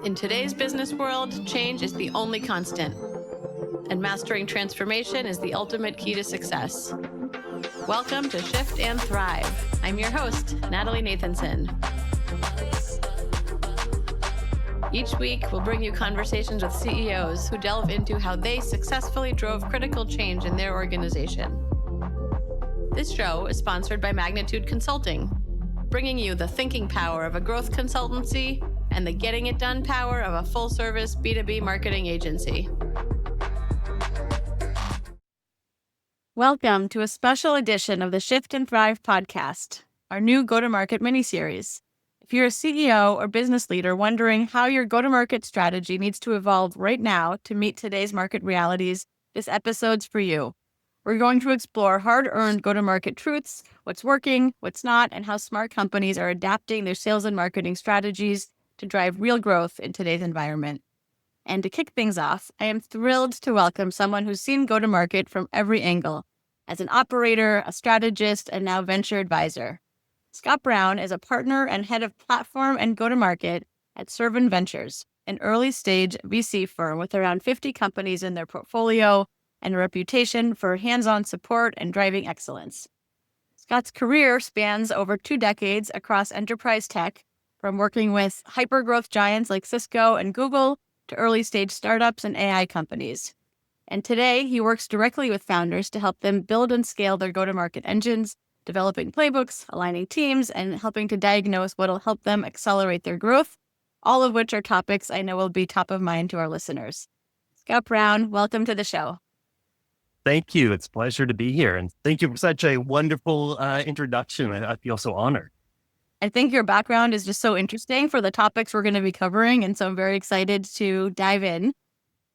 In today's business world, change is the only constant, and mastering transformation is the ultimate key to success. Welcome to Shift and Thrive. I'm your host, Natalie Nathanson. Each week, we'll bring you conversations with CEOs who delve into how they successfully drove critical change in their organization. This show is sponsored by Magnitude Consulting, bringing you the thinking power of a growth consultancy and the getting it done power of a full-service B2B marketing agency. Welcome to a special edition of the Shift and Thrive podcast, our new go-to-market miniseries. If you're a CEO or business leader wondering how your go-to-market strategy needs to evolve right now to meet today's market realities, this episode's for you. We're going to explore hard-earned go-to-market truths, what's working, what's not, and how smart companies are adapting their sales and marketing strategies to drive real growth in today's environment. And to kick things off, I am thrilled to welcome someone who's seen go-to-market from every angle, as an operator, a strategist, and now venture advisor. Scott Brown is a partner and head of platform and go-to-market at Cervin Ventures, an early-stage VC firm with around 50 companies in their portfolio and a reputation for hands-on support and driving excellence. Scott's career spans over 2 decades across enterprise tech, from working with hyper-growth giants like Cisco and Google to early-stage startups and AI companies. And today, he works directly with founders to help them build and scale their go-to-market engines, developing playbooks, aligning teams, and helping to diagnose what will help them accelerate their growth, all of which are topics I know will be top of mind to our listeners. Scott Brown, welcome to the show. Thank you. It's a pleasure to be here. And thank you for such a wonderful introduction. I feel so honored. I think your background is just so interesting for the topics we're going to be covering. And so I'm very excited to dive in.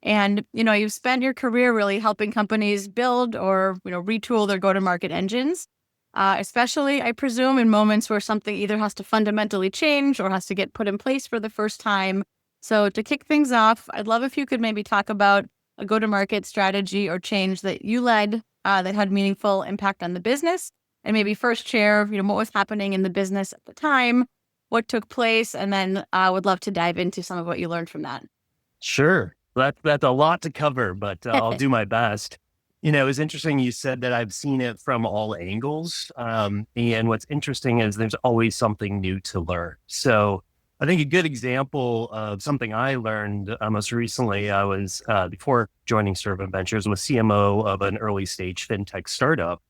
And, you've spent your career really helping companies build or, retool their go-to-market engines, especially, I presume, in moments where something either has to fundamentally change or has to get put in place for the first time. So to kick things off, I'd love if you could maybe talk about a go-to-market strategy or change that you led that had meaningful impact on the business. And maybe first share, what was happening in the business at the time, what took place, and then I would love to dive into some of what you learned from that. Sure. That's a lot to cover, but I'll do my best. It's interesting you said that I've seen it from all angles. And what's interesting is there's always something new to learn. So I think a good example of something I learned most recently, I was, before joining Cervin Ventures, was CMO of an early stage fintech startup.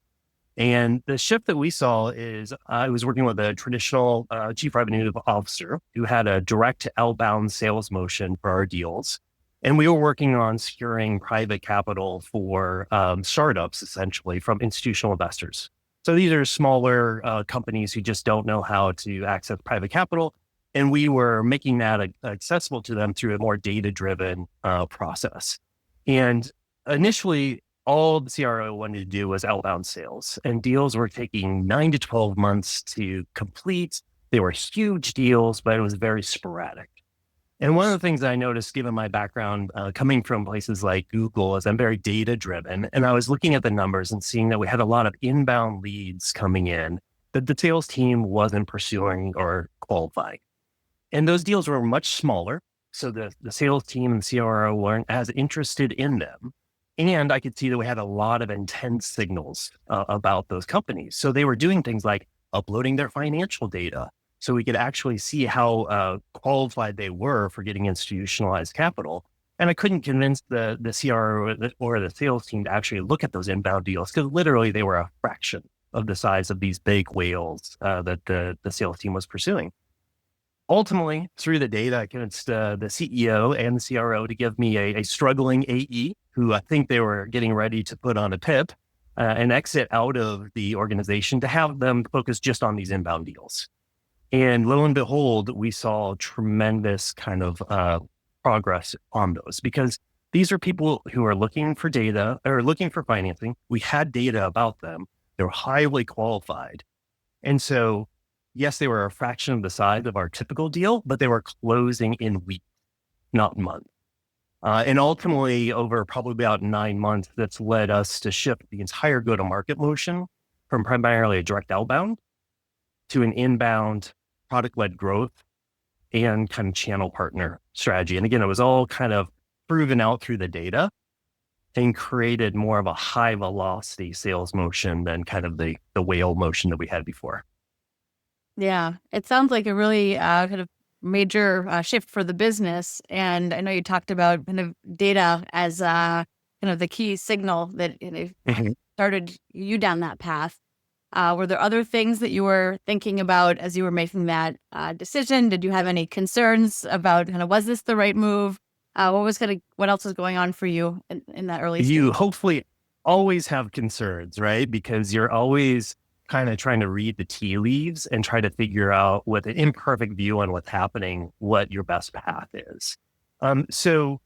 And the shift that we saw is I was working with a traditional chief revenue officer who had a direct outbound sales motion for our deals. And we were working on securing private capital for startups, essentially, from institutional investors. So these are smaller companies who just don't know how to access private capital. And we were making that accessible to them through a more data-driven process. And initially, all the CRO wanted to do was outbound sales, and deals were taking 9 to 12 months to complete. They were huge deals, but it was very sporadic. And one of the things I noticed, given my background coming from places like Google, is I'm very data driven. And I was looking at the numbers and seeing that we had a lot of inbound leads coming in that the sales team wasn't pursuing or qualifying. And those deals were much smaller. So the sales team and the CRO weren't as interested in them. And I could see that we had a lot of intense signals about those companies. So they were doing things like uploading their financial data so we could actually see how qualified they were for getting institutionalized capital. And I couldn't convince the CRO or the sales team to actually look at those inbound deals because literally they were a fraction of the size of these big whales that the sales team was pursuing. Ultimately, through the data, I convinced the CEO and the CRO to give me a struggling AE who I think they were getting ready to put on a PIP and exit out of the organization to have them focus just on these inbound deals. And lo and behold, we saw tremendous kind of progress on those because these are people who are looking for data or looking for financing. We had data about them. They were highly qualified. And so yes, they were a fraction of the size of our typical deal, but they were closing in weeks, not months. And ultimately, over probably about 9 months, that's led us to shift the entire go-to-market motion from primarily a direct outbound to an inbound product-led growth and kind of channel partner strategy. And again, it was all kind of proven out through the data and created more of a high velocity sales motion than kind of the whale motion that we had before. Yeah, it sounds like a really kind of major shift for the business. And I know you talked about kind of data as kind of the key signal that Mhm. started you down that path. Were there other things that you were thinking about as you were making that decision? Did you have any concerns about kind of, was this the right move? What else was going on for you in that early You stage? hopefully always have concerns, right? Because you're always kind of trying to read the tea leaves and try to figure out with an imperfect view on what's happening, what your best path is. So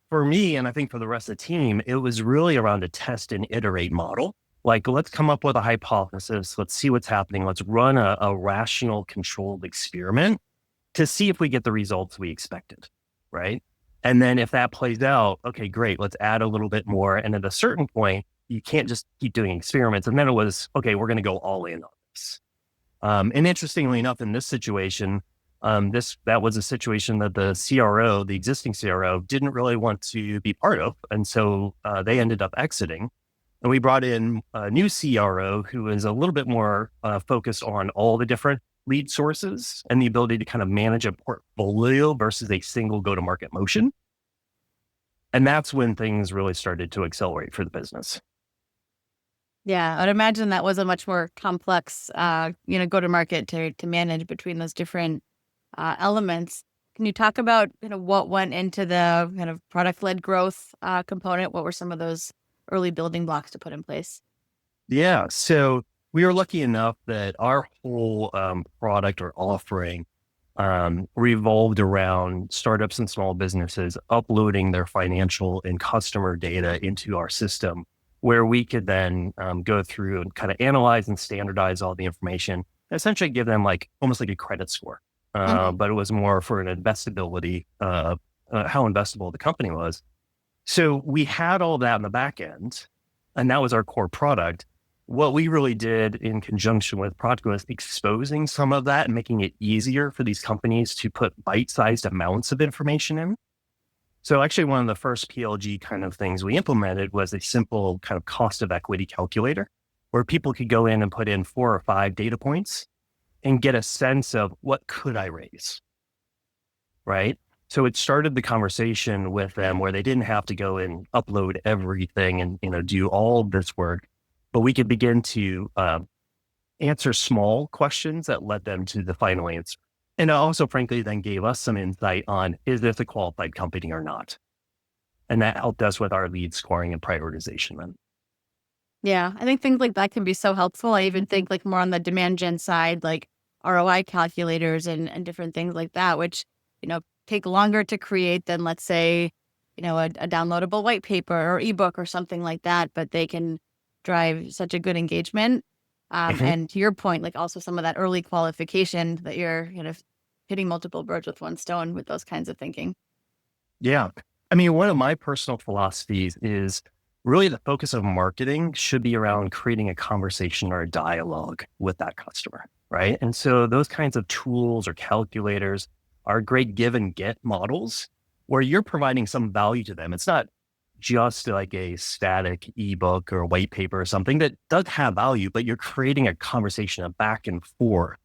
for me, and I think for the rest of the team, it was really around a test and iterate model. Like, let's come up with a hypothesis. Let's see what's happening. Let's run a rational, controlled experiment to see if we get the results we expected, right? And then if that plays out, okay, great, let's add a little bit more. And at a certain point, you can't just keep doing experiments. And then it was, okay, we're going to go all in on this. And interestingly enough, in this situation, that was a situation that the CRO, the existing CRO, didn't really want to be part of, and so they ended up exiting. And we brought in a new CRO who is a little bit more focused on all the different lead sources and the ability to kind of manage a portfolio versus a single go-to-market motion. And that's when things really started to accelerate for the business. Yeah, I'd imagine that was a much more complex, go to market to manage between those different elements. Can you talk about what went into the kind of product led growth component? What were some of those early building blocks to put in place? Yeah. So we were lucky enough that our whole product or offering revolved around startups and small businesses uploading their financial and customer data into our system, where we could then go through and kind of analyze and standardize all the information, essentially give them like almost like a credit score. Hmm. But it was more for an investability, how investable the company was. So we had all that in the back end, and that was our core product. What we really did in conjunction with product was exposing some of that and making it easier for these companies to put bite-sized amounts of information in. So actually one of the first PLG kind of things we implemented was a simple kind of cost of equity calculator where people could go in and put in 4 or 5 data points and get a sense of what could I raise, right? So it started the conversation with them where they didn't have to go and upload everything and do all this work, but we could begin to answer small questions that led them to the final answer. And it also, frankly, then gave us some insight on, is this a qualified company or not? And that helped us with our lead scoring and prioritization then. Yeah, I think things like that can be so helpful. I even think like more on the demand gen side, like ROI calculators and different things like that, which, take longer to create than let's say, a downloadable white paper or ebook or something like that, but they can drive such a good engagement. Mhm. And to your point, like also some of that early qualification that you're hitting multiple birds with one stone with those kinds of thinking. Yeah. I mean, one of my personal philosophies is really the focus of marketing should be around creating a conversation or a dialogue with that customer, right? And so those kinds of tools or calculators are great give and get models where you're providing some value to them. It's not just like a static ebook or white paper or something that does have value, but you're creating a conversation, a back and forth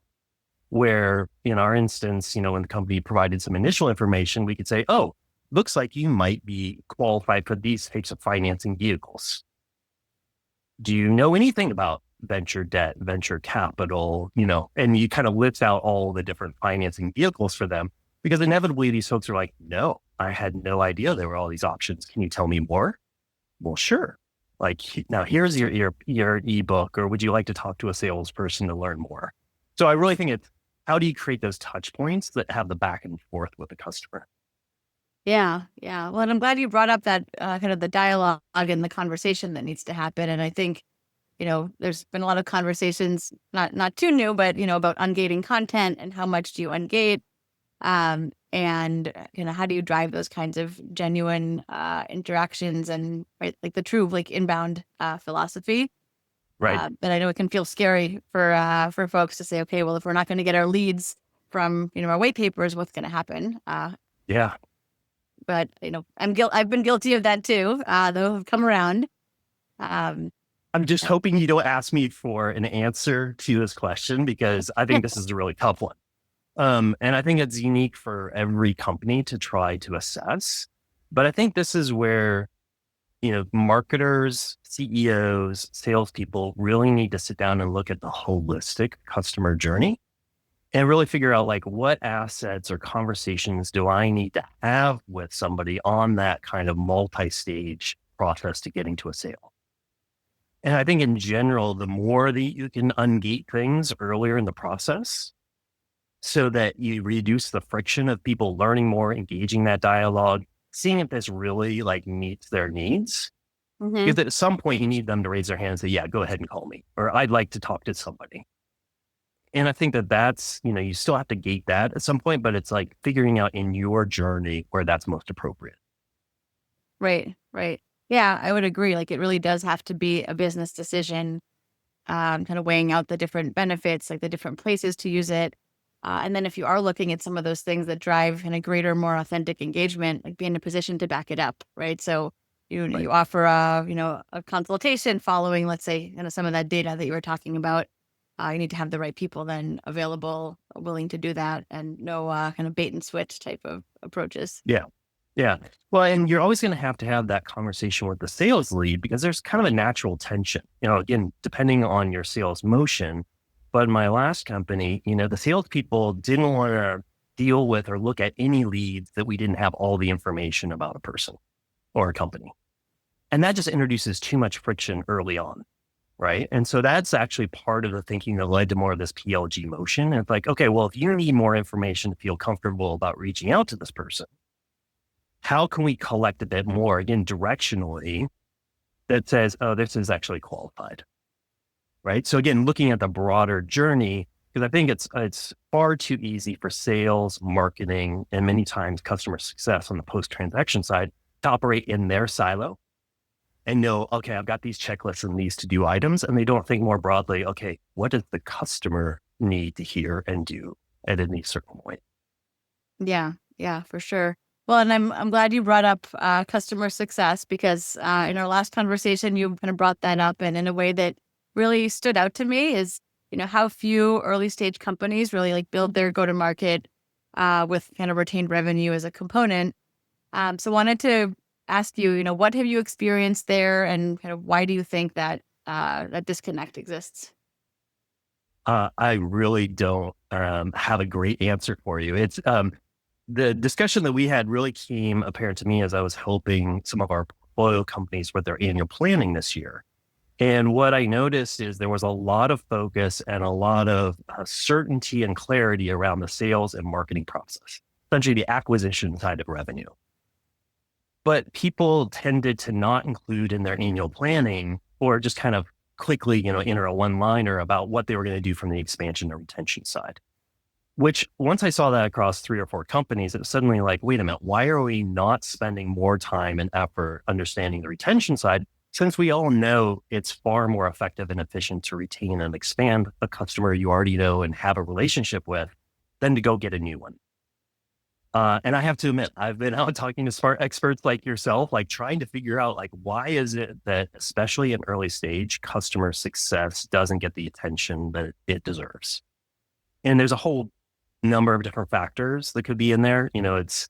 where in our instance, when the company provided some initial information, we could say, oh, looks like you might be qualified for these types of financing vehicles. Do you know anything about venture debt, venture capital, and you kind of list out all the different financing vehicles for them because inevitably these folks are like, no, I had no idea there were all these options. Can you tell me more? Well, sure. Like now here's your ebook, or would you like to talk to a salesperson to learn more? So I really think it's how do you create those touch points that have the back and forth with the customer? Yeah, yeah. Well, and I'm glad you brought up that kind of the dialogue and the conversation that needs to happen. And I think there's been a lot of conversations, not too new, but about ungating content and how much do you ungate, and how do you drive those kinds of genuine interactions and right, like the true like inbound philosophy. Right. But I know it can feel scary for folks to say, okay, well, if we're not going to get our leads from, our white papers what's going to happen. Yeah. But, I've been guilty of that too, though I've come around. Um, I'm just hoping you don't ask me for an answer to this question, because I think this is a really tough one. And I think it's unique for every company to try to assess. But I think this is where, marketers, CEOs, salespeople really need to sit down and look at the holistic customer journey and really figure out, like, what assets or conversations do I need to have with somebody on that kind of multi-stage process to getting to a sale. And I think in general, the more that you can ungate things earlier in the process, so that you reduce the friction of people learning more, engaging that dialogue, seeing if this really like meets their needs. mhm. Because at some point you need them to raise their hand and say, yeah, go ahead and call me, or I'd like to talk to somebody. And I think that that's, you still have to gate that at some point, but it's like figuring out in your journey where that's most appropriate. Right, right. Yeah, I would agree. Like, it really does have to be a business decision, kind of weighing out the different benefits, like the different places to use it. And then if you are looking at some of those things that drive in a greater, more authentic engagement, like be in a position to back it up, right? So Right. you offer a consultation following, let's say, some of that data that you were talking about. You need to have the right people then available, willing to do that, and no kind of bait and switch type of approaches. Yeah. Yeah. Well, and you're always going to have that conversation with the sales lead, because there's kind of a natural tension, again, depending on your sales motion. But in my last company, the salespeople didn't want to deal with or look at any leads that we didn't have all the information about a person or a company. And that just introduces too much friction early on. Right. And so that's actually part of the thinking that led to more of this PLG motion. And it's like, okay, well, if you need more information to feel comfortable about reaching out to this person, how can we collect a bit more, again, directionally, that says, oh, this is actually qualified, right? So again, looking at the broader journey, because I think it's far too easy for sales, marketing, and many times customer success on the post-transaction side to operate in their silo and know, okay, I've got these checklists and these to-do items, and they don't think more broadly, okay, what does the customer need to hear and do at any certain point? Yeah, yeah, for sure. Well, and I'm glad you brought up customer success, because in our last conversation you kind of brought that up, and in a way that really stood out to me is how few early stage companies really like build their go to market with kind of retained revenue as a component. So wanted to ask you, what have you experienced there, and kind of why do you think that that disconnect exists? I really don't have a great answer for you. It's the discussion that we had really came apparent to me as I was helping some of our portfolio companies with their annual planning this year. And what I noticed is there was a lot of focus and a lot of certainty and clarity around the sales and marketing process, essentially the acquisition side of revenue. But people tended to not include in their annual planning, or just kind of quickly, enter a one-liner about what they were going to do from the expansion and retention side. Which, once I saw that across 3 or 4 companies, it was suddenly like, wait a minute, why are we not spending more time and effort understanding the retention side? Since we all know it's far more effective and efficient to retain and expand a customer you already know and have a relationship with than to go get a new one. And I have to admit, I've been out talking to smart experts like yourself, like trying to figure out, like, why is it that, especially in early stage, customer success doesn't get the attention that it deserves? And there's a whole number of different factors that could be in there. It's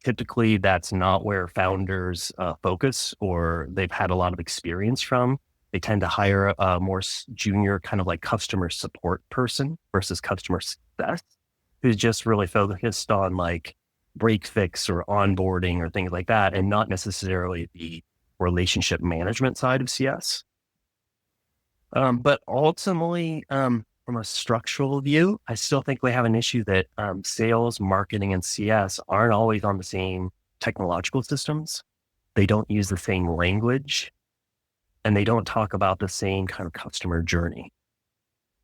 typically that's not where founders focus, or they've had a lot of experience from. They tend to hire a more junior kind of like customer support person versus customer success, who's just really focused on like break fix or onboarding or things like that, and not necessarily the relationship management side of CS. But ultimately, from a structural view, I still think we have an issue that sales, marketing, and CS aren't always on the same technological systems. They don't use the same language, and they don't talk about the same kind of customer journey,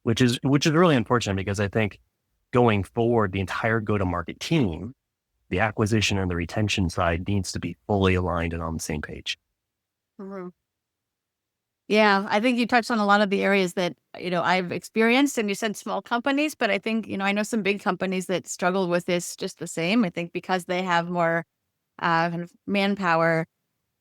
which is really unfortunate, because I think going forward, the entire go-to-market team, the acquisition and the retention side, needs to be fully aligned and on the same page. Mhm. Yeah, I think you touched on a lot of the areas that, I've experienced, and you said small companies, but I think, I know some big companies that struggle with this just the same. I think because they have more kind of manpower,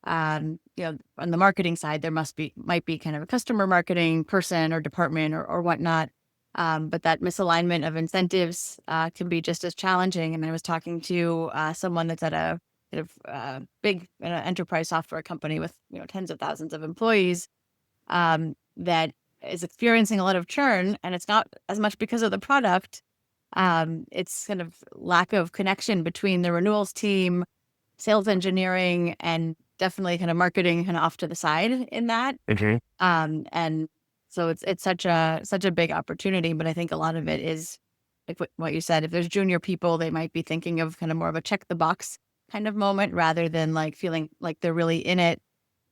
on the marketing side, there might be kind of a customer marketing person or department or whatnot. But that misalignment of incentives can be just as challenging. And I was talking to someone that's at a kind of big enterprise software company with tens of thousands of employees, that is experiencing a lot of churn, and it's not as much because of the product. It's kind of lack of connection between the renewals team, sales engineering, and definitely kind of marketing kind of off to the side in that. Mhm. And so it's such a big opportunity, but I think a lot of it is like what you said. If there's junior people, they might be thinking of kind of more of a check the box kind of moment rather than like feeling like they're really in it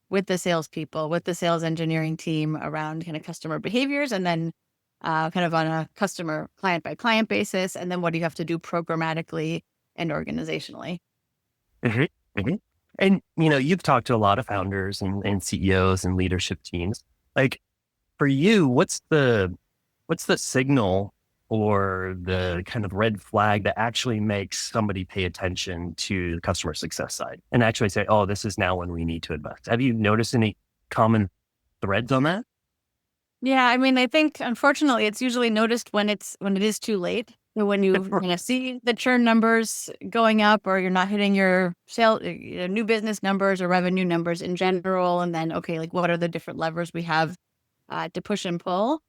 with the salespeople, with the sales engineering team around kind of customer behaviors, and then kind of on a customer client by client basis, and then what do you have to do programmatically and organizationally. Mhm. Mhm. And, you've talked to a lot of founders and CEOs and leadership teams. Like for you, what's the signal or the kind of red flag that actually makes somebody pay attention to the customer success side and actually say, oh, this is now when we need to invest? Have you noticed any common threads on that? Yeah, I mean, I think unfortunately it's usually noticed when it is too late. So when you see the churn numbers going up, or you're not hitting your new business numbers or revenue numbers in general, and then okay, like what are the different levers we have to push and pull?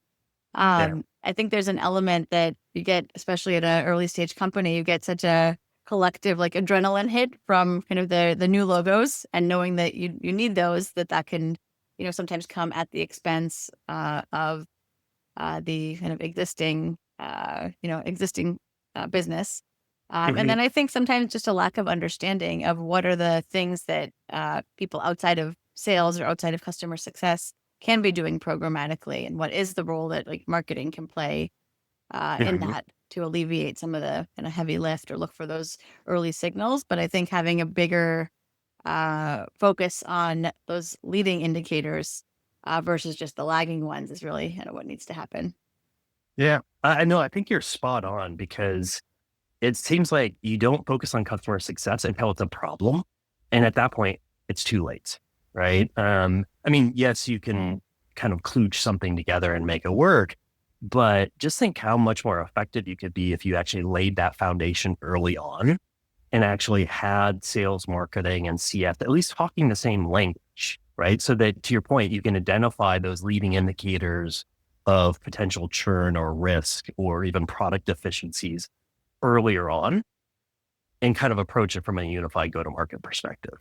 Yeah. I think there's an element that you get, especially at an early stage company, you get such a collective like adrenaline hit from kind of the new logos, and knowing that you need those, that can, sometimes come at the expense of the kind of existing business. And Mhm. then I think sometimes just a lack of understanding of what are the things that people outside of sales or outside of customer success can be doing programmatically, and what is the role that like marketing can play in Mhm. that to alleviate some of the kind of heavy lift or look for those early signals. But I think having a bigger focus on those leading indicators versus just the lagging ones is really kind of what needs to happen. Yeah. I know. I think you're spot on because it seems like you don't focus on customer success until it's a problem. And at that point, it's too late. Right. I mean, yes, you can kind of kludge something together and make it work, but just think how much more effective you could be if you actually laid that foundation early on and actually had sales, marketing, and CF at least talking the same language, right? So that to your point, you can identify those leading indicators of potential churn or risk or even product deficiencies earlier on and kind of approach it from a unified go-to-market perspective.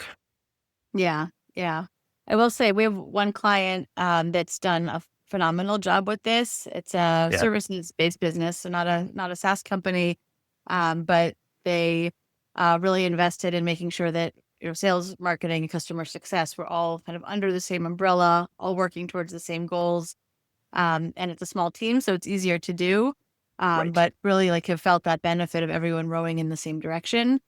Yeah, yeah. I will say we have one client that's done a phenomenal job with this. It's a Yeah. services-based business, so not a SaaS company, but they really invested in making sure that sales, marketing, and customer success were all kind of under the same umbrella, all working towards the same goals. And it's a small team, so it's easier to do. Right. But really, like, have felt that benefit of everyone rowing in the same direction,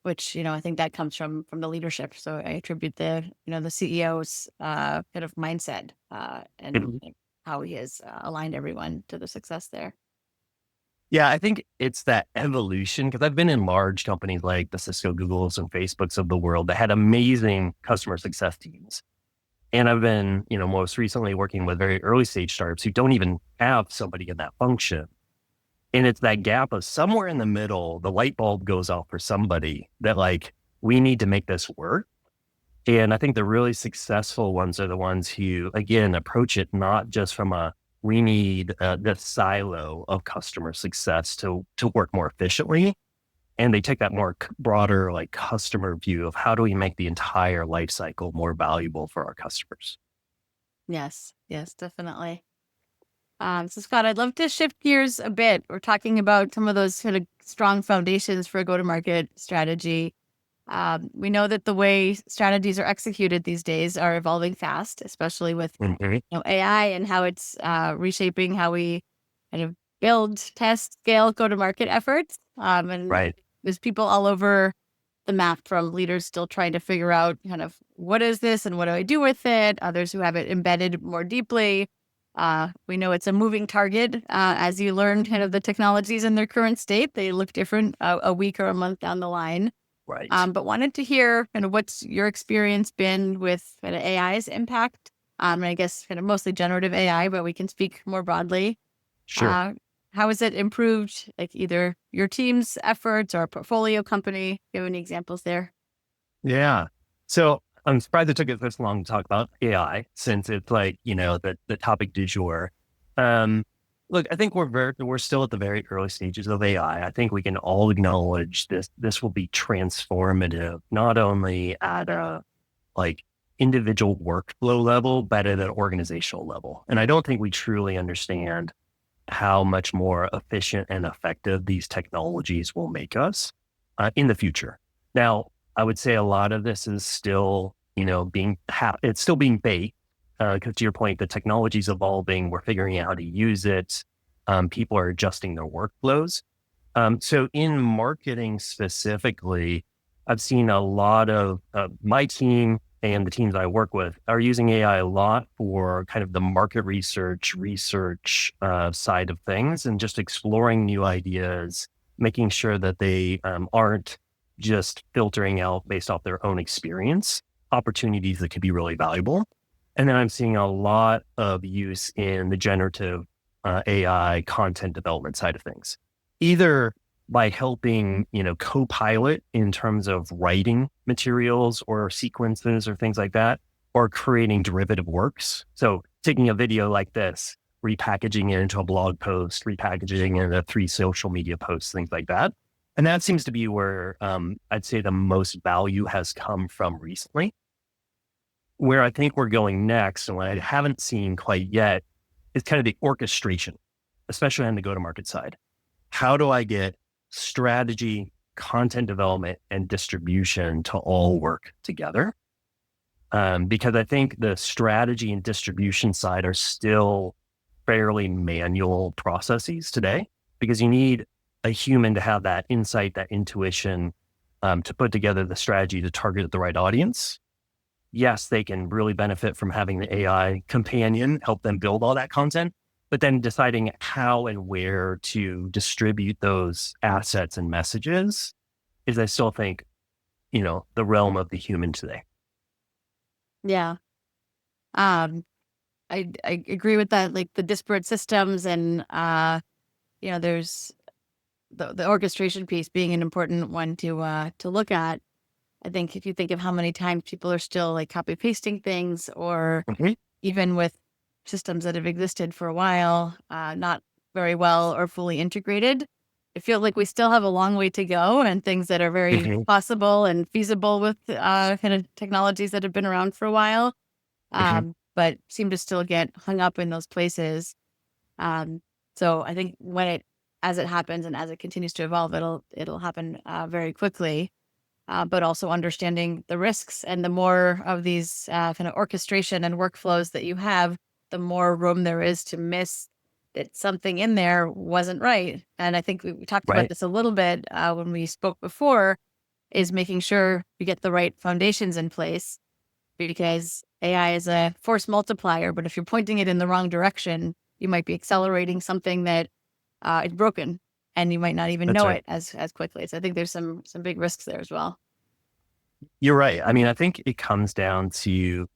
which I think that comes from the leadership. So I attribute the CEO's kind of mindset and Mhm. like, how he has aligned everyone to the success there. Yeah, I think it's that evolution because I've been in large companies like the Cisco, Googles, and Facebooks of the world that had amazing customer success teams. And I've been, most recently working with very early stage startups who don't even have somebody in that function. And it's that gap of somewhere in the middle, the light bulb goes off for somebody that like, we need to make this work. And I think the really successful ones are the ones who, again, approach it not just from we need the silo of customer success to work more efficiently. And they take that more broader, like customer view of how do we make the entire life cycle more valuable for our customers. Yes, yes, definitely. So Scott, I'd love to shift gears a bit. We're talking about some of those kind of strong foundations for a go-to-market strategy. We know that the way strategies are executed these days are evolving fast, especially with Mhm. AI and how it's reshaping how we kind of build, test, scale, go-to-market efforts. And Right. there's people all over. the map from leaders still trying to figure out kind of what is this and what do I do with it? Others who have it embedded more deeply. We know it's a moving target. As you learn kind of the technologies in their current state, they look different a week or a month down the line. Right. But wanted to hear kind of what's your experience been with kind of AI's impact. And I guess kind of mostly generative AI, but we can speak more broadly. Sure. Uh, how has it improved like either your team's efforts or a portfolio company? Do you have any examples there? Yeah. So I'm surprised it took us this long to talk about AI since it's like, the topic du jour. Um, Look, I think we're still at the very early stages of AI. I think we can all acknowledge this will be transformative, not only at a like individual workflow level, but at an organizational level. And I don't think we truly understand how much more efficient and effective these technologies will make us in the future. Now, I would say a lot of this is still, it's still being baked because to your point, the technology is evolving. We're figuring out how to use it. People are adjusting their workflows. So in marketing specifically, I've seen a lot of my team and the teams I work with are using AI a lot for kind of the market research side of things and just exploring new ideas, making sure that they aren't just filtering out based off their own experience, opportunities that could be really valuable. And then I'm seeing a lot of use in the generative AI content development side of things, either by helping, co-pilot in terms of writing materials or sequences or things like that, or creating derivative works. So taking a video like this, repackaging it into a blog post, repackaging it into 3 social media posts, things like that. And that seems to be where I'd say the most value has come from recently. Where I think we're going next, and what I haven't seen quite yet, is kind of the orchestration, especially on the go-to-market side. How do I get strategy, content development, and distribution to all work together? Because I think the strategy and distribution side are still fairly manual processes today, because you need a human to have that insight, that intuition, to put together the strategy to target the right audience. Yes, they can really benefit from having the AI companion help them build all that content, but then deciding how and where to distribute those assets and messages is, I still think, the realm of the human today. Yeah. Um, I agree with that. Like the disparate systems and, there's the orchestration piece being an important one to look at. I think if you think of how many times people are still like copy pasting things, or Mhm. even with systems that have existed for a while, not very well or fully integrated, I feel like we still have a long way to go, and things that are very Mhm. possible and feasible with kind of technologies that have been around for a while, Mhm. but seem to still get hung up in those places. Um, so I think as it happens and as it continues to evolve, it'll happen very quickly. But also understanding the risks, and the more of these kind of orchestration and workflows that you have, the more room there is to miss that something in there wasn't right. And I think we talked about Right. this a little bit when we spoke before, is making sure you get the right foundations in place, because AI is a force multiplier. But if you're pointing it in the wrong direction, you might be accelerating something that is broken, and you might not even That's know right. it as quickly. So I think there's some big risks there as well. You're right. I mean, I think it comes down to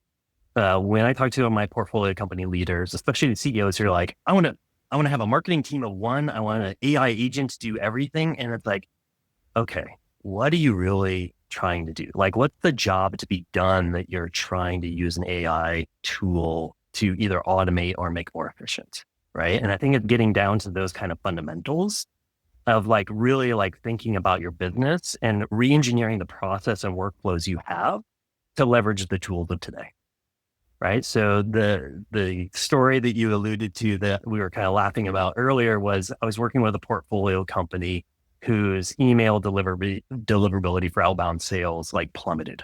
when I talk to my portfolio company leaders, especially the CEOs who are like, I want to have a marketing team of one. I want an AI agent to do everything. And it's like, okay, what are you really trying to do? Like, what's the job to be done that you're trying to use an AI tool to either automate or make more efficient? Right. And I think it's getting down to those kind of fundamentals of like really like thinking about your business and re-engineering the process and workflows you have to leverage the tools of today. Right. So the story that you alluded to that we were kind of laughing about earlier was I was working with a portfolio company whose email deliverability for outbound sales like plummeted.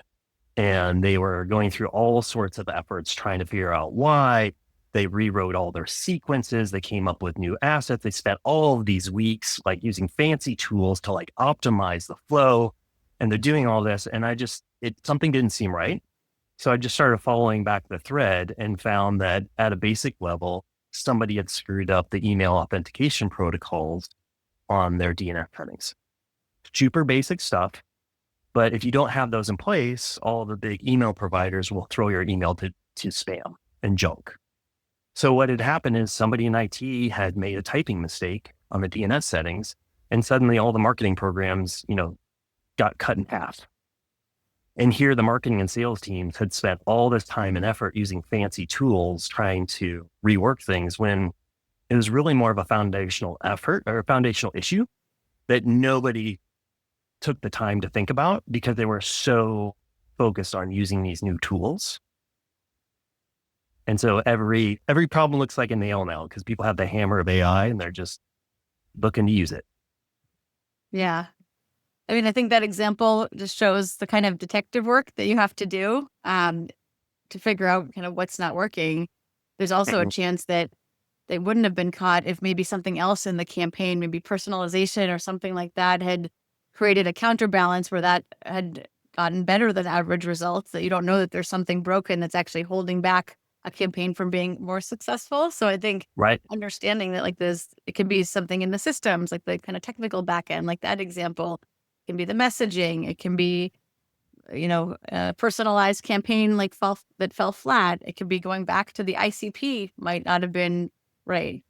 And they were going through all sorts of efforts trying to figure out why. They rewrote all their sequences. They came up with new assets. They spent all of these weeks like using fancy tools to like optimize the flow. and they're doing all this. And something didn't seem right. So I just started following back the thread and found that at a basic level, somebody had screwed up the email authentication protocols on their DNS settings. Super basic stuff. But if you don't have those in place, all the big email providers will throw your email to spam and junk. So what had happened is somebody in IT had made a typing mistake on the DNS settings, and suddenly all the marketing programs, got cut in half. And here the marketing and sales teams had spent all this time and effort using fancy tools trying to rework things when it was really more of a foundational effort or a foundational issue that nobody took the time to think about because they were so focused on using these new tools. And so every problem looks like a nail now because people have the hammer of AI and they're just looking to use it. Yeah. I mean, I think that example just shows the kind of detective work that you have to do to figure out kind of what's not working. There's also a chance that they wouldn't have been caught if maybe something else in the campaign, maybe personalization or something like that, had created a counterbalance where that had gotten better than average results, that you don't know that there's something broken that's actually holding back a campaign from being more successful. So I think understanding that it can be something in the systems, like the kind of technical backend, like that example, it can be the messaging, it can be, a personalized campaign that fell flat. It could be going back to the ICP might not have been right.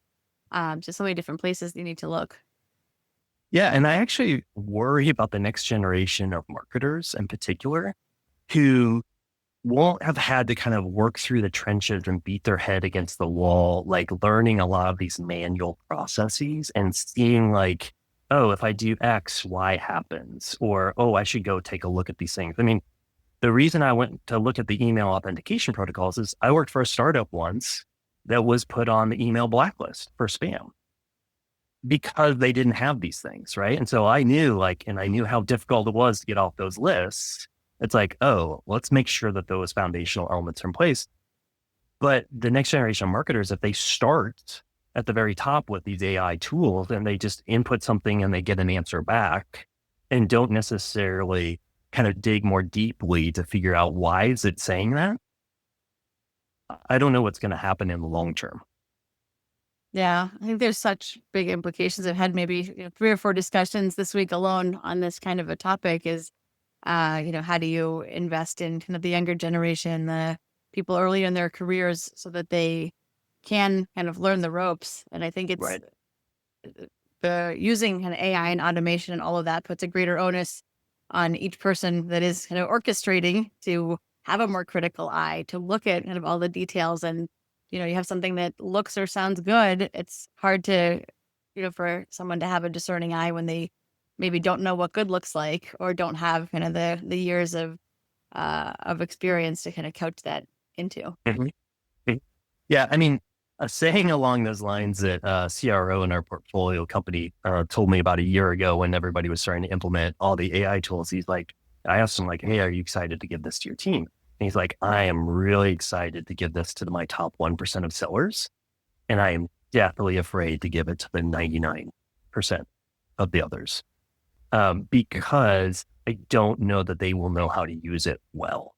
Just so many different places you need to look. Yeah. And I actually worry about the next generation of marketers in particular who won't have had to kind of work through the trenches and beat their head against the wall, like learning a lot of these manual processes and seeing like, oh, if I do X, Y happens, or, oh, I should go take a look at these things. I mean, the reason I went to look at the email authentication protocols is I worked for a startup once that was put on the email blacklist for spam because they didn't have these things, right? And so I knew I knew how difficult it was to get off those lists. It's like, oh, let's make sure that those foundational elements are in place. But the next generation of marketers, if they start at the very top with these AI tools and they just input something and they get an answer back and don't necessarily kind of dig more deeply to figure out why is it saying that, I don't know what's going to happen in the long term. Yeah, I think there's such big implications. I've had maybe 3 or 4 discussions this week alone on this kind of a topic is, how do you invest in kind of the younger generation, the people early in their careers so that they can kind of learn the ropes. And I think it's the using kind of AI and automation and all of that puts a greater onus on each person that is kind of orchestrating to have a more critical eye, to look at kind of all the details. And, you have something that looks or sounds good. It's hard to, for someone to have a discerning eye when they maybe don't know what good looks like or don't have kind of the years of experience to kind of coach that into. Yeah. I mean, a saying along those lines that CRO in our portfolio company told me about a year ago when everybody was starting to implement all the AI tools. He's like, I asked him like, hey, are you excited to give this to your team? And he's like, I am really excited to give this to my top 1% of sellers. And I am deathly afraid to give it to the 99% of the others because I don't know that they will know how to use it well.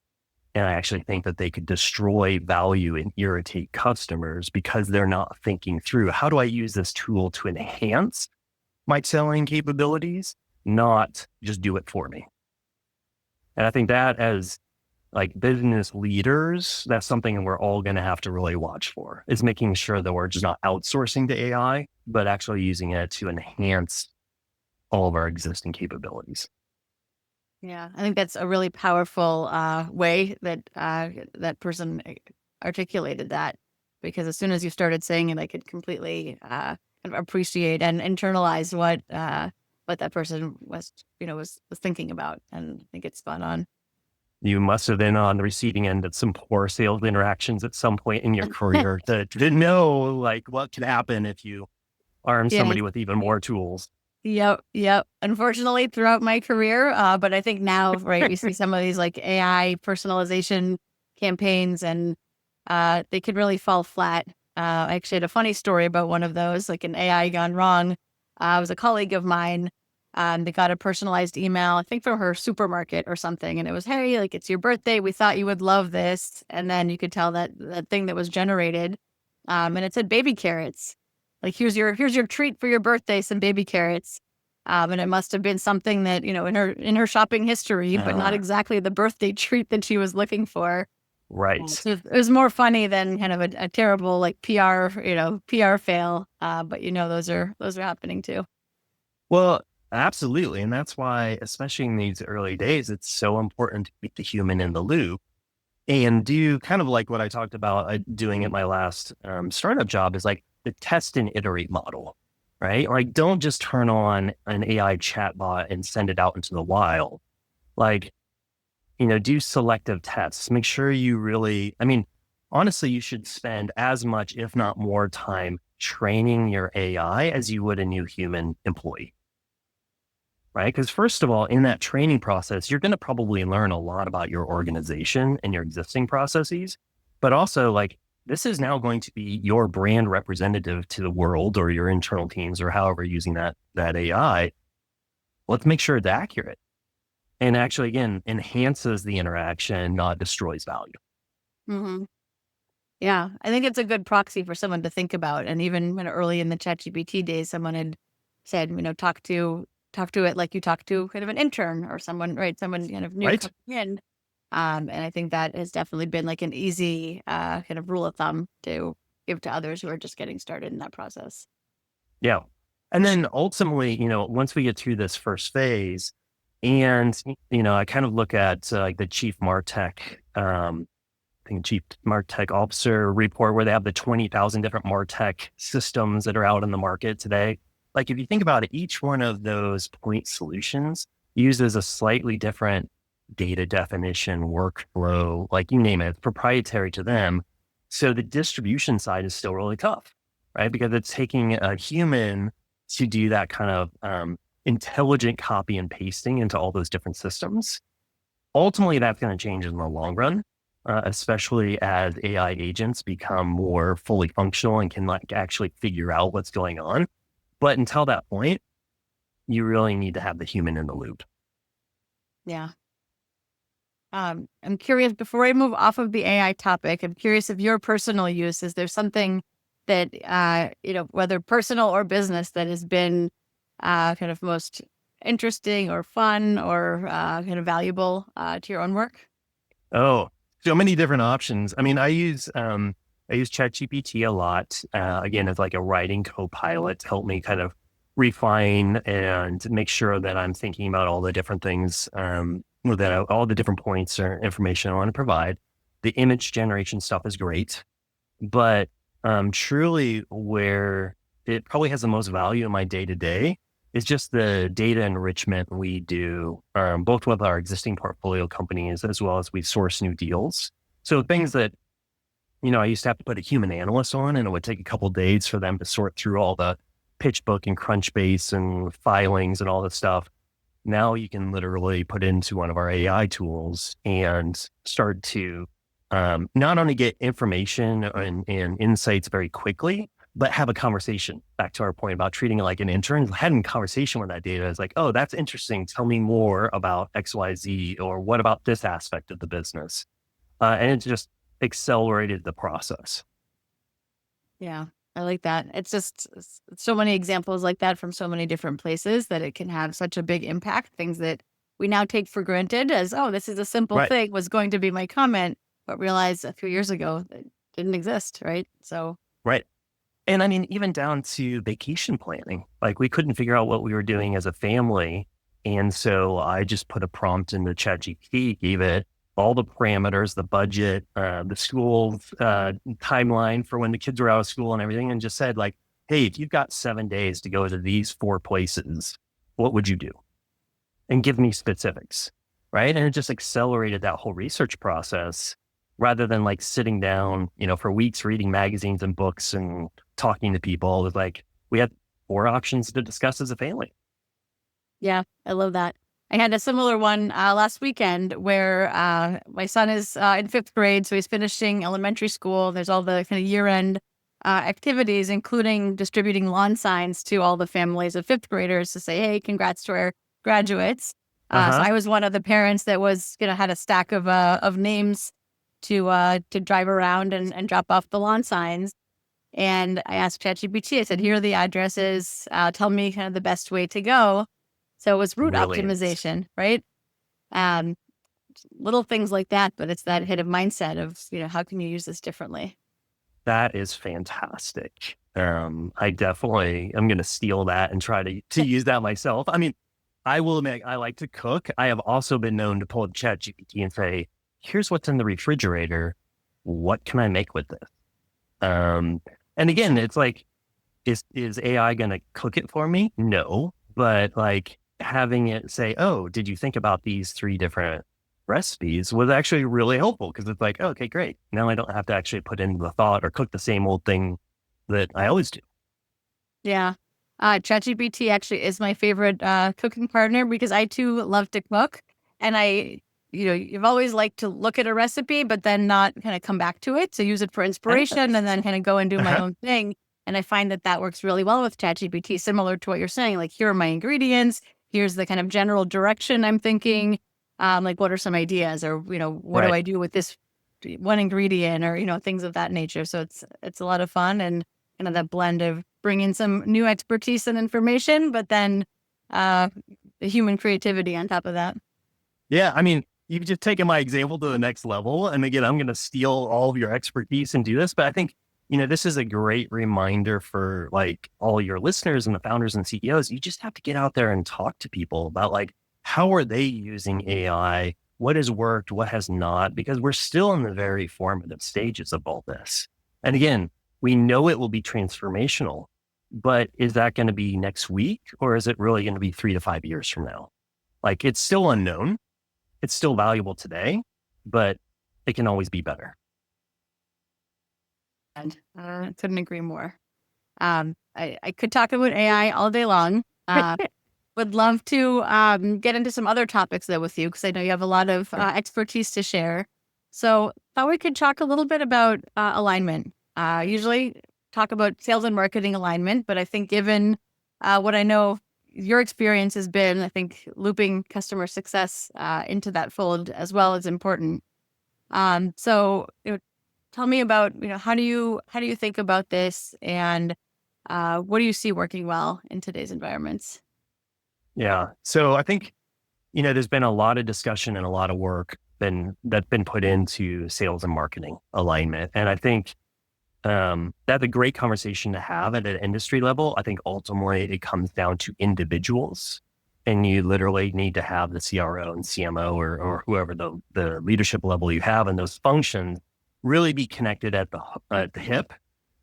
And I actually think that they could destroy value and irritate customers because they're not thinking through, how do I use this tool to enhance my selling capabilities, not just do it for me. And I think that as like business leaders, that's something we're all going to have to really watch for, is making sure that we're just not outsourcing to AI, but actually using it to enhance all of our existing capabilities. Yeah, I think that's a really powerful way that that person articulated that, because as soon as you started saying it, I could completely kind of appreciate and internalize what that person was thinking about, and I think it's spot on. You must have been on the receiving end of some poor sales interactions at some point in your career to know like what could happen if you arm somebody with even more tools. Yep. Unfortunately, throughout my career, but I think now, right, we see some of these like AI personalization campaigns, and they could really fall flat. I actually had a funny story about one of those, like an AI gone wrong. It was a colleague of mine. They got a personalized email, I think from her supermarket or something. And it was, hey, like, it's your birthday. We thought you would love this. And then you could tell that thing that was generated. And it said baby carrots. Like, here's your treat for your birthday, some baby carrots. And it must have been something that, in her shopping history, but not exactly the birthday treat that she was looking for. Right. So it was more funny than kind of a terrible like PR fail. But those are happening too. Well, absolutely. And that's why, especially in these early days, it's so important to keep the human in the loop and do kind of like what I talked about doing at my last startup job is like the test and iterate model, right? Like, don't just turn on an AI chatbot and send it out into the wild. Like, do selective tests. Make sure you really, honestly, you should spend as much, if not more time training your AI as you would a new human employee. Right? Because first of all, in that training process, you're going to probably learn a lot about your organization and your existing processes, but also like this is now going to be your brand representative to the world or your internal teams or however you're using that AI. Let's make sure it's accurate and actually, again, enhances the interaction, not destroys value. Mm-hmm. Yeah, I think it's a good proxy for someone to think about. And even when early in the ChatGPT days, someone had said, talk to it like you talk to kind of an intern or someone, right? Someone kind of new Right? coming in. And I think that has definitely been like an easy kind of rule of thumb to give to others who are just getting started in that process. Yeah. And then ultimately, once we get through this first phase, and, I kind of look at like the chief MarTech, I think chief MarTech officer report where they have the 20,000 different MarTech systems that are out in the market today. Like if you think about it, each one of those point solutions uses a slightly different data definition, workflow, like you name it, it's proprietary to them. So the distribution side is still really tough, right? Because it's taking a human to do that kind of intelligent copy and pasting into all those different systems. Ultimately, that's going to change in the long run, especially as AI agents become more fully functional and can like actually figure out what's going on. But until that point, you really need to have the human in the loop. Yeah. I'm curious, before I move off of the AI topic, I'm curious of your personal use. Is there something that, whether personal or business, that has been kind of most interesting or fun or kind of valuable to your own work? Oh, so many different options. I use ChatGPT a lot. Again, as like a writing co-pilot to help me kind of refine and make sure that I'm thinking about all the different things, all the different points or information I want to provide. The image generation stuff is great, but truly where it probably has the most value in my day to day is just the data enrichment we do, both with our existing portfolio companies as well as we source new deals. So things that, I used to have to put a human analyst on and it would take a couple of days for them to sort through all the PitchBook and Crunchbase and filings and all this stuff. Now you can literally put into one of our AI tools and start to not only get information and insights very quickly, but have a conversation. Back to our point about treating it like an intern, having a conversation with that data is like, oh, that's interesting. Tell me more about XYZ, or what about this aspect of the business? And it just accelerated the process. Yeah, I like that. It's just so many examples like that from so many different places that it can have such a big impact. Things that we now take for granted as, oh, this is a simple Right. thing, was going to be my comment, but realize a few years ago that didn't exist, right? So, Right. And even down to vacation planning, like we couldn't figure out what we were doing as a family. And so I just put a prompt into ChatGPT, gave it all the parameters, the budget, the school timeline for when the kids were out of school and everything, and just said like, hey, if you've got 7 days to go to these 4 places, what would you do? And give me specifics, right? And it just accelerated that whole research process rather than like sitting down, for weeks reading magazines and books and talking to people. It was like we had 4 options to discuss as a family. yeah, I love that. I had a similar one last weekend where my son is in 5th grade, so he's finishing elementary school. There's all the kind of year-end activities, including distributing lawn signs to all the families of fifth graders to say, hey, congrats to our graduates. So Uh-huh. I was one of the parents that was, had a stack of names to drive around and drop off the lawn signs. And I asked ChatGPT, I said, here are the addresses. Tell me kind of the best way to go. So it was route Brilliant. optimization, right? Um, Little things like that, but it's that hit of mindset of, how can you use this differently? That is fantastic. I definitely am going to steal that and try to use that myself. I mean, I will admit I like to cook. I have also been known to pull up ChatGPT and say, "Here's what's in the refrigerator. What can I make with this?" And again, it's like, is AI going to cook it for me? No, but like having it say, "Oh, did you think about these three different recipes?" was actually really helpful because it's like, oh, okay, great. Now I don't have to actually put in the thought or cook the same old thing that I always do. Yeah. ChatGPT actually is my favorite cooking partner because I too love to cook. And you've always liked to look at a recipe, but then not kind of come back to it. So use it for inspiration and then kind of go and do my Uh-huh. own thing. And I find that works really well with ChatGPT, similar to what you're saying. Like, here are my ingredients. Here's the kind of general direction I'm thinking. Like, what are some ideas, or what do Right. I do with this one ingredient, or things of that nature. So it's a lot of fun, and kind of that blend of bringing some new expertise and information, but then uh, the human creativity on top of that. Yeah. I mean, you've just taken my example to the next level. And again, I'm going to steal all of your expertise and do this. But I think, this is a great reminder for like all your listeners and the founders and CEOs. You just have to get out there and talk to people about like, how are they using AI? What has worked? What has not? Because we're still in the very formative stages of all this. And again, we know it will be transformational, but is that going to be next week or is it really going to be 3 to 5 years from now? Like it's still unknown. It's still valuable today, but it can always be better. And couldn't agree more. I could talk about AI all day long. Would love to get into some other topics though with you, because I know you have a lot of expertise to share. So thought we could talk a little bit about alignment. Usually talk about sales and marketing alignment, but I think given what I know your experience has been, I think looping customer success into that fold as well is important. So tell me about, how do you think about this, and what do you see working well in today's environments? Yeah. So I think, there's been a lot of discussion and a lot of work that's been put into sales and marketing alignment. And I think that's a great conversation to have at an industry level. I think ultimately it comes down to individuals. And you literally need to have the CRO and CMO or whoever the leadership level you have in those functions really be connected at the hip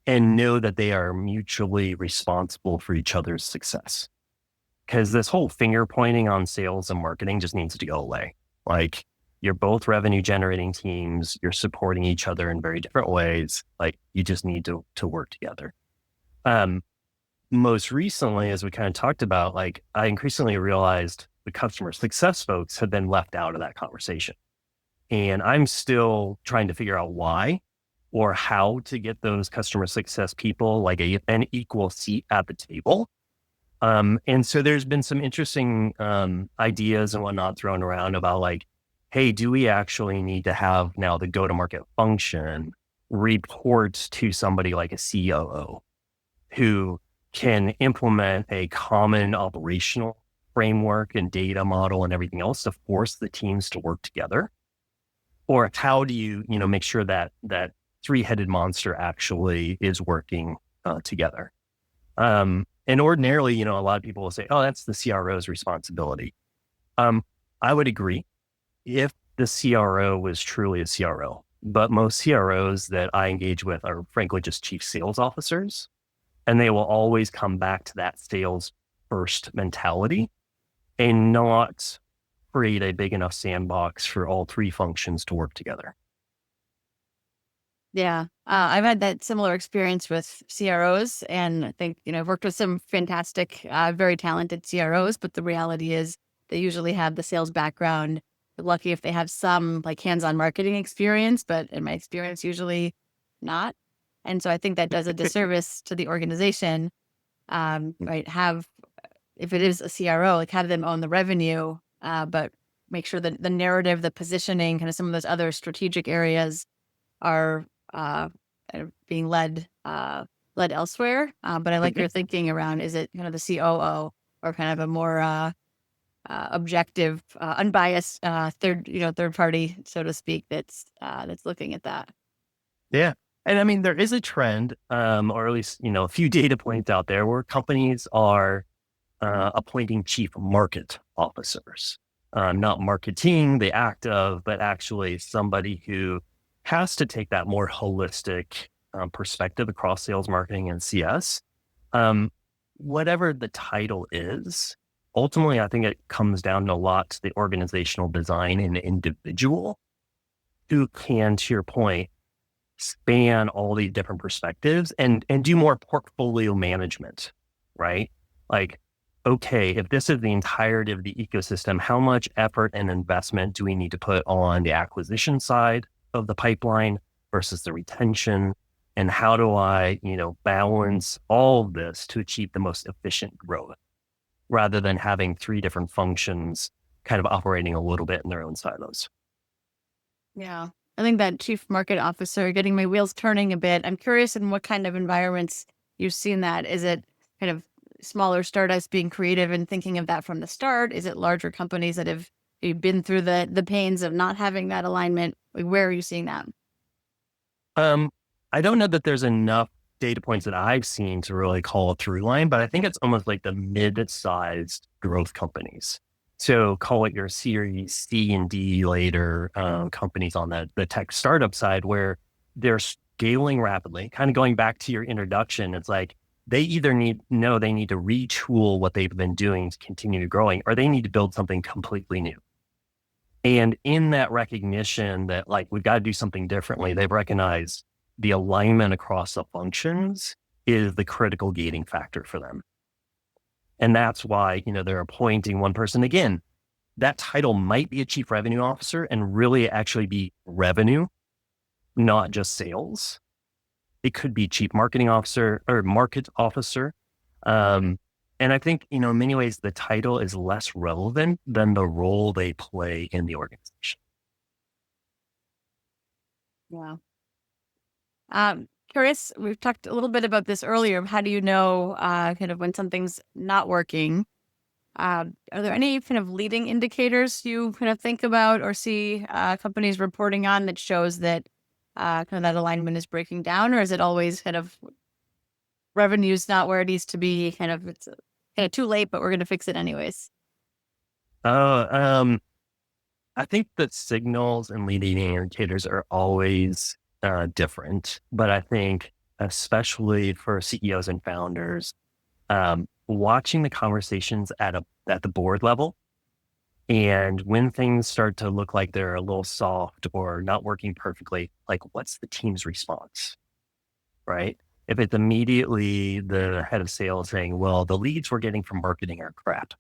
and know that they are mutually responsible for each other's success. Because this whole finger pointing on sales and marketing just needs to go away. Like you're both revenue generating teams, you're supporting each other in very different ways. Like you just need to work together. Um, Most recently, as we kind of talked about, like I increasingly realized the customer success folks have been left out of that conversation. And I'm still trying to figure out why or how to get those customer success people like an equal seat at the table. And so there's been some interesting ideas and whatnot thrown around about like, hey, do we actually need to have now the go-to-market function reports to somebody like a COO who can implement a common operational framework and data model and everything else to force the teams to work together? Or how do you, make sure that that three-headed monster actually is working together? And ordinarily, a lot of people will say, oh, that's the CRO's responsibility. I would agree if the CRO was truly a CRO, but most CROs that I engage with are frankly just chief sales officers, and they will always come back to that sales first mentality and not create a big enough sandbox for all three functions to work together. Yeah, I've had that similar experience with CROs, and I think I've worked with some fantastic, very talented CROs. But the reality is, they usually have the sales background. They're lucky if they have some like hands-on marketing experience, but in my experience, usually not. And so I think that does a disservice to the organization. Right. If it is a CRO, like have them own the revenue, but make sure that the narrative, the positioning, kind of some of those other strategic areas are kind of being led elsewhere. But I like your thinking around, is it kind of the COO or kind of a more objective, unbiased third party, so to speak, that's looking at that. Yeah. And I mean, there is a trend, or at least, a few data points out there where companies are appointing chief market officers, not marketing, the act of, but actually somebody who has to take that more holistic perspective across sales, marketing, and CS. Whatever the title is, ultimately, I think it comes down a lot to the organizational design and the individual who can, to your point, span all these different perspectives and do more portfolio management, right? Like, okay, if this is the entirety of the ecosystem, how much effort and investment do we need to put on the acquisition side of the pipeline versus the retention? And how do I, balance all of this to achieve the most efficient growth rather than having three different functions kind of operating a little bit in their own silos? Yeah. I think that chief market officer, getting my wheels turning a bit. I'm curious in what kind of environments you've seen that. Is it kind of smaller startups being creative and thinking of that from the start? Is it larger companies that have been through the pains of not having that alignment? Like, where are you seeing that? I don't know that there's enough data points that I've seen to really call a through line, but I think it's almost like the mid-sized growth companies. So call it your Series C and D later companies on the tech startup side where they're scaling rapidly. Kind of going back to your introduction, it's like they either need to retool what they've been doing to continue growing, or they need to build something completely new. And in that recognition that like we've got to do something differently, they've recognized the alignment across the functions is the critical gating factor for them. And that's why, they're appointing one person. Again, that title might be a chief revenue officer and really actually be revenue, not just sales. It could be chief marketing officer or market officer. And I think, in many ways, the title is less relevant than the role they play in the organization. Yeah. Curious, we've talked a little bit about this earlier. How do you know kind of when something's not working? Are there any kind of leading indicators you kind of think about or see companies reporting on that shows that kind of that alignment is breaking down? Or is it always kind of revenue's not where it needs to be, kind of it's kind of too late, but we're going to fix it anyways? I think that signals and leading indicators are always different, but I think especially for CEOs and founders, watching the conversations at the board level, and when things start to look like they're a little soft or not working perfectly, like what's the team's response, right? If it's immediately the head of sales saying, well, the leads we're getting from marketing are crap,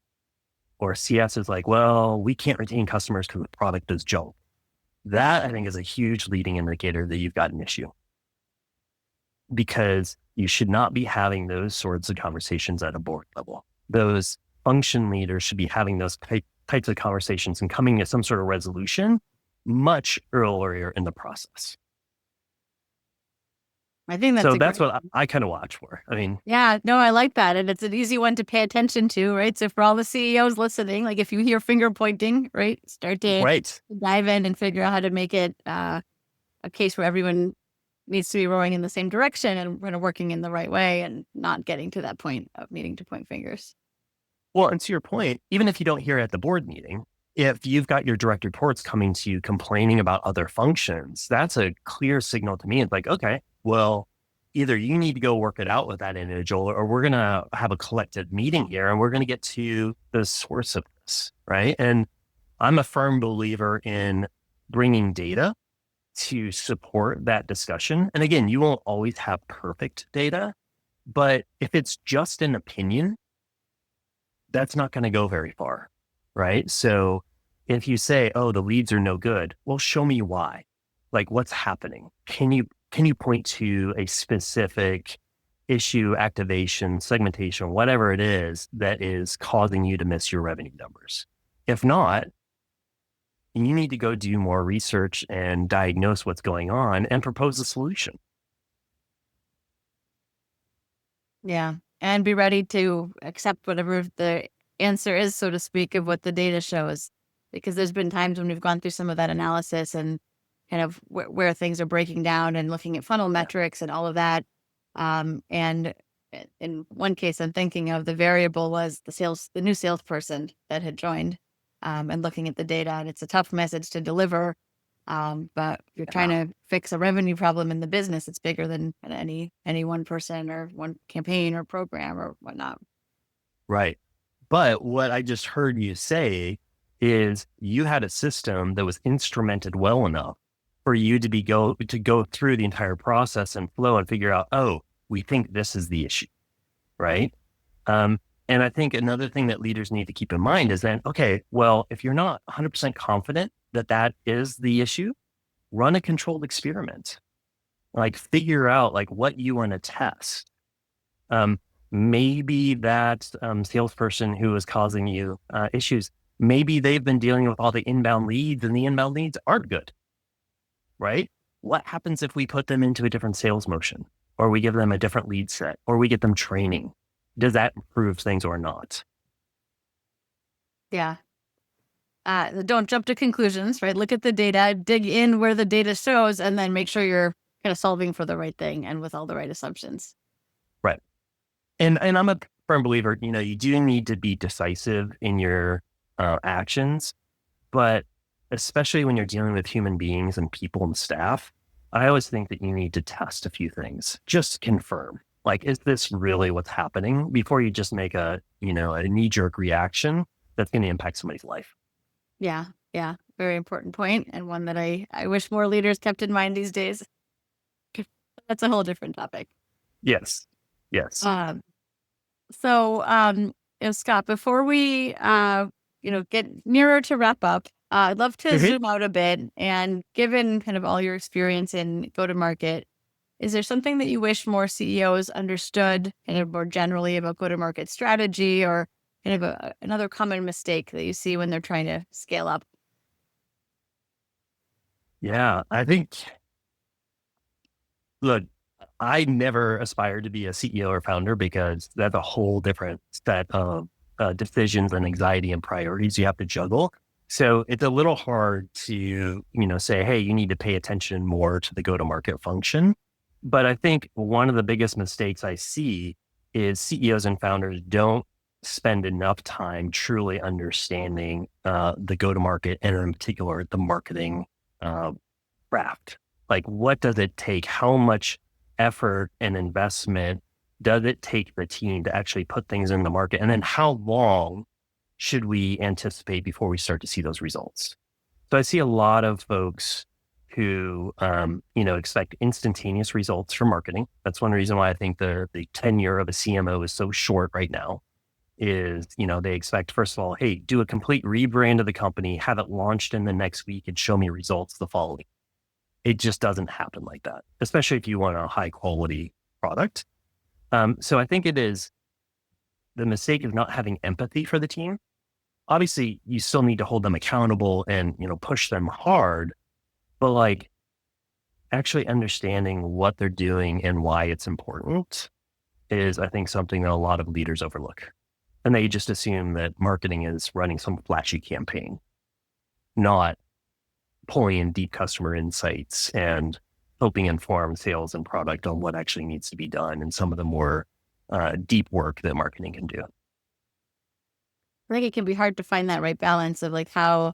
or CS is like, well, we can't retain customers because the product is junk. That I think is a huge leading indicator that you've got an issue, because you should not be having those sorts of conversations at a board level. Those function leaders should be having those types of conversations and coming to some sort of resolution much earlier in the process. I think that's what I kind of watch for. I mean, yeah, no, I like that. And it's an easy one to pay attention to, right? So for all the CEOs listening, like if you hear finger pointing, right, start to dive in and figure out how to make it a case where everyone needs to be rowing in the same direction and kind of working in the right way and not getting to that point of needing to point fingers. Well, and to your point, even if you don't hear it at the board meeting, if you've got your direct reports coming to you complaining about other functions, that's a clear signal to me. It's like, okay, well, either you need to go work it out with that individual, or we're going to have a collective meeting here and we're going to get to the source of this, right? And I'm a firm believer in bringing data to support that discussion. And again, you won't always have perfect data, but if it's just an opinion, that's not going to go very far, right? So if you say, oh, the leads are no good, well, show me why. Like, what's happening? Can you can you point to a specific issue, activation, segmentation, whatever it is that is causing you to miss your revenue numbers? If not, you need to go do more research and diagnose what's going on and propose a solution. Yeah. And be ready to accept whatever the answer is, so to speak, of what the data shows. Because there's been times when we've gone through some of that analysis and kind of where things are breaking down and looking at funnel metrics and all of that. And in one case, I'm thinking of, the variable was the new salesperson that had joined, and looking at the data. And it's a tough message to deliver. But you're trying to fix a revenue problem in the business. It's bigger than any one person or one campaign or program or whatnot. Right. But what I just heard you say is you had a system that was instrumented well enough for you to go through the entire process and flow and figure out, oh, we think this is the issue. Right. And I think another thing that leaders need to keep in mind is that, okay, well, if you're not 100% confident that that is the issue, run a controlled experiment. Like, figure out like what you want to test. Maybe that salesperson who is causing you issues, maybe they've been dealing with all the inbound leads and the inbound leads aren't good, right? What happens if we put them into a different sales motion, or we give them a different lead set, or we get them training? Does that improve things or not? Yeah. Don't jump to conclusions, right? Look at the data, dig in where the data shows, and then make sure you're kind of solving for the right thing and with all the right assumptions. Right. And I'm a firm believer, you do need to be decisive in your actions, but especially when you're dealing with human beings and people and staff, I always think that you need to test a few things, just to confirm, like, is this really what's happening, before you just make a knee-jerk reaction that's going to impact somebody's life. Yeah. Yeah. Very important point, and one that I wish more leaders kept in mind these days. That's a whole different topic. Yes. Yes. So, Scott, before we, get nearer to wrap up, I'd love to Mhm. zoom out a bit. And given kind of all your experience in go-to-market, is there something that you wish more CEOs understood kind of more generally about go-to-market strategy, or kind of another common mistake that you see when they're trying to scale up? Yeah. I think, look, I never aspired to be a CEO or founder, because that's a whole different set of decisions and anxiety and priorities you have to juggle. So it's a little hard to, say, hey, you need to pay attention more to the go-to-market function. But I think one of the biggest mistakes I see is CEOs and founders don't spend enough time truly understanding the go-to-market, and in particular, the marketing uh, craft. Like, what does it take? How much effort and investment does it take the team to actually put things in the market? And then how long should we anticipate before we start to see those results? So I see a lot of folks who, expect instantaneous results from marketing. That's one reason why I think the tenure of a CMO is so short right now. Is, they expect, first of all, hey, do a complete rebrand of the company, have it launched in the next week, and show me results the following. It just doesn't happen like that, especially if you want a high quality product. So I think the mistake of not having empathy for the team. Obviously, you still need to hold them accountable and, push them hard, but like, actually understanding what they're doing and why it's important is, I think, something that a lot of leaders overlook. And they just assume that marketing is running some flashy campaign, not pulling in deep customer insights and helping inform sales and product on what actually needs to be done, and some of the more deep work that marketing can do. I think it can be hard to find that right balance of like how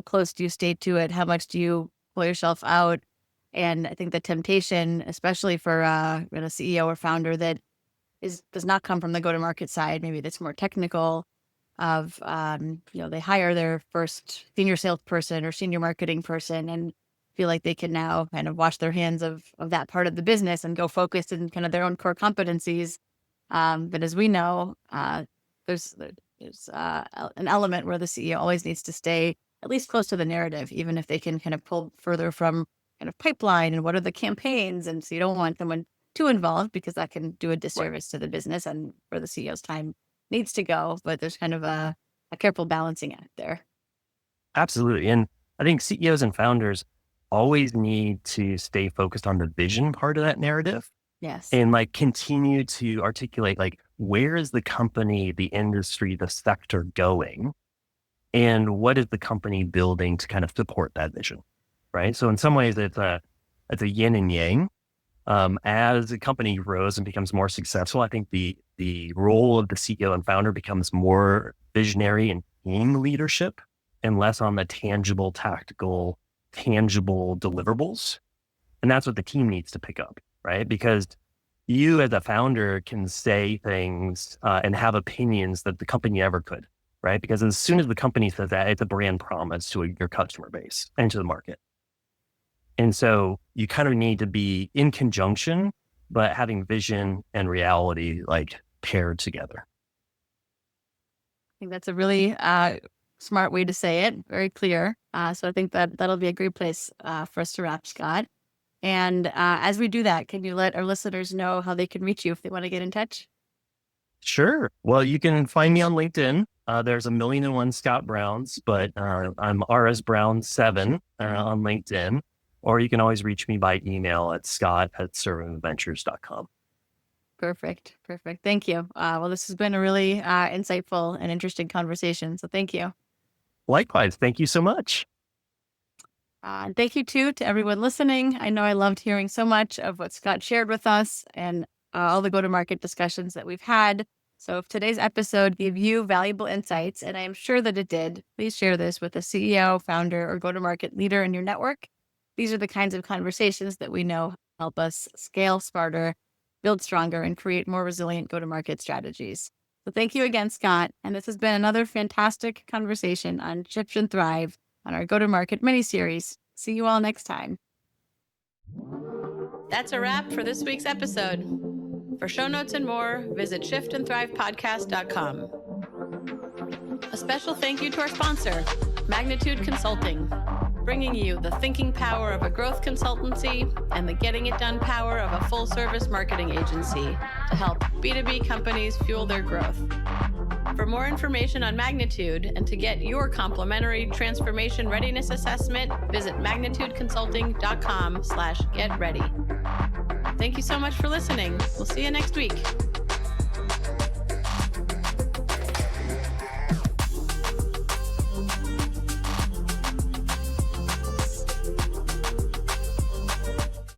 close do you stay to it? How much do you pull yourself out? And I think the temptation, especially for a CEO or founder that does not come from the go-to-market side, maybe that's more technical, of they hire their first senior salesperson or senior marketing person and feel like they can now kind of wash their hands of that part of the business and go focus in kind of their own core competencies. But as we know, there's an element where the CEO always needs to stay at least close to the narrative, even if they can kind of pull further from kind of pipeline and what are the campaigns. And so you don't want someone too involved because that can do a disservice to the business and where the CEO's time needs to go. But there's kind of a careful balancing act there. Absolutely. And I think CEOs and founders always need to stay focused on the vision part of that narrative Yes. and like continue to articulate like where is the company, the industry, the sector going, and what is the company building to kind of support that vision, right? So in some ways, it's a yin and yang. As a company grows and becomes more successful, I think the role of the CEO and founder becomes more visionary and team leadership and less on the tangible, tactical, tangible deliverables. And that's what the team needs to pick up, right? Because you as a founder can say things and have opinions that the company never could, right? Because as soon as the company says that, it's a brand promise to your customer base and to the market. And so you kind of need to be in conjunction, but having vision and reality like paired together. I think that's a really smart way to say it, very clear. So I think that'll be a great place for us to wrap, Scott. And as we do that, can you let our listeners know how they can reach you if they want to get in touch? Sure. Well, you can find me on LinkedIn. There's 1,000,001 Scott Browns, but I'm RS Brown 7 on LinkedIn. Or you can always reach me by email at scott@cervinventures.com. Perfect. Thank you. Well, this has been a really insightful and interesting conversation. So thank you. Likewise. Thank you so much. And thank you too to everyone listening. I know I loved hearing so much of what Scott shared with us and all the go-to-market discussions that we've had. So if today's episode gave you valuable insights, and I am sure that it did, please share this with a CEO, founder, or go-to-market leader in your network. These are the kinds of conversations that we know help us scale smarter, build stronger, and create more resilient go-to-market strategies. So thank you again, Scott. And this has been another fantastic conversation on Shift and Thrive on our Go-to-Market Miniseries. See you all next time. That's a wrap for this week's episode. For show notes and more, visit shiftandthrivepodcast.com. A special thank you to our sponsor, Magnitude Consulting, bringing you the thinking power of a growth consultancy and the getting it done power of a full-service marketing agency to help B2B companies fuel their growth. For more information on Magnitude and to get your complimentary transformation readiness assessment, visit magnitudeconsulting.com/getready. Thank you so much for listening. We'll see you next week.